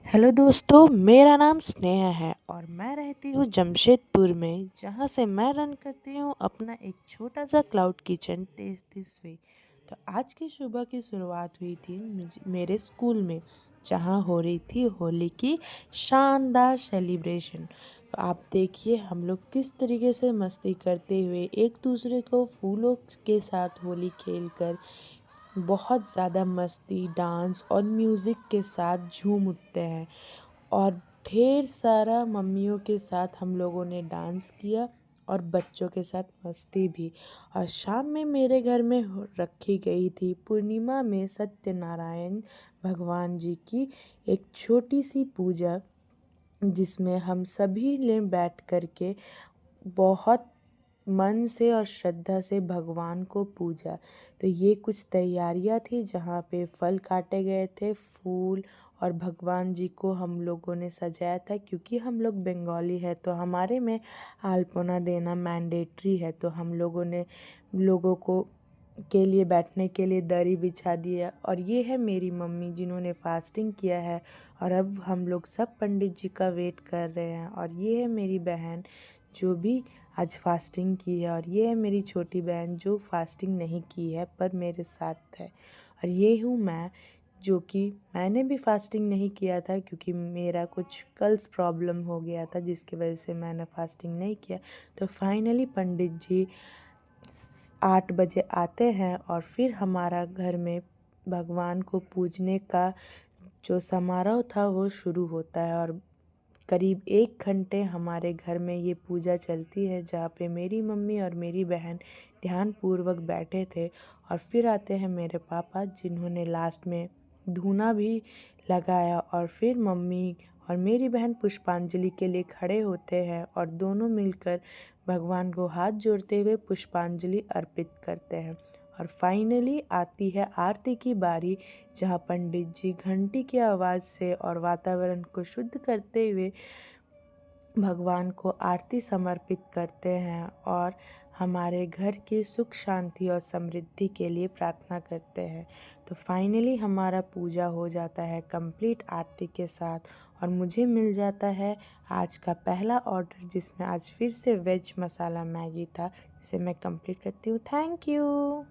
Hello दोस्तों, मेरा नाम स्नेहा है और मैं रहती हूँ जमशेदपुर में, जहाँ से मैं रन करती हूँ अपना एक छोटा सा cloud kitchen test this way. तो आज की सुबह की शुरुआत हुई थी मेरे स्कूल में, जहाँ हो रही थी होली की शानदार सेलिब्रेशन। तो आप देखिए हम लोग किस तरीके से मस्ती करते हुए एक दूसरे को फूलों के साथ होली खेलकर बहुत ज़्यादा मस्ती, डांस और म्यूज़िक के साथ झूम उठते हैं। और ढेर सारा मम्मियों के साथ हम लोगों ने डांस किया और बच्चों के साथ मस्ती भी। और शाम में मेरे घर में रखी गई थी पूर्णिमा में सत्यनारायण भगवान जी की एक छोटी सी पूजा, जिसमें हम सभी ने बैठ कर के बहुत मन से और श्रद्धा से भगवान को पूजा। तो ये कुछ तैयारियां थी, जहाँ पे फल काटे गए थे, फूल, और भगवान जी को हम लोगों ने सजाया था। क्योंकि हम लोग बंगाली है तो हमारे में आलपना देना मैंडेटरी है, तो हम लोगों ने लोगों को के लिए बैठने के लिए दरी बिछा दिया। और ये है मेरी मम्मी जिन्होंने फास्टिंग किया है, और अब हम लोग सब पंडित जी का वेट कर रहे हैं। और ये है मेरी बहन जो भी आज फास्टिंग की है, और ये है मेरी छोटी बहन जो फास्टिंग नहीं की है पर मेरे साथ है। और ये हूँ मैं, जो कि मैंने भी फास्टिंग नहीं किया था क्योंकि मेरा कुछ कल्स प्रॉब्लम हो गया था, जिसकी वजह से मैंने फास्टिंग नहीं किया। तो फाइनली पंडित जी 8 बजे आते हैं और फिर हमारा घर में भगवान को पूजने का जो समारोह था वो शुरू होता है। और करीब 1 घंटे हमारे घर में ये पूजा चलती है, जहाँ पे मेरी मम्मी और मेरी बहन ध्यानपूर्वक बैठे थे। और फिर आते हैं मेरे पापा, जिन्होंने लास्ट में धूना भी लगाया। और फिर मम्मी और मेरी बहन पुष्पांजलि के लिए खड़े होते हैं और दोनों मिलकर भगवान को हाथ जोड़ते हुए पुष्पांजलि अर्पित करते हैं। और फाइनली आती है आरती की बारी, जहाँ पंडित जी घंटी की आवाज़ से और वातावरण को शुद्ध करते हुए भगवान को आरती समर्पित करते हैं और हमारे घर की सुख शांति और समृद्धि के लिए प्रार्थना करते हैं। तो फाइनली हमारा पूजा हो जाता है कंप्लीट आरती के साथ, और मुझे मिल जाता है आज का पहला ऑर्डर, जिसमें आज फिर से वेज मसाला मैगी था, जिसे मैं कंप्लीट करती हूँ। Thank you.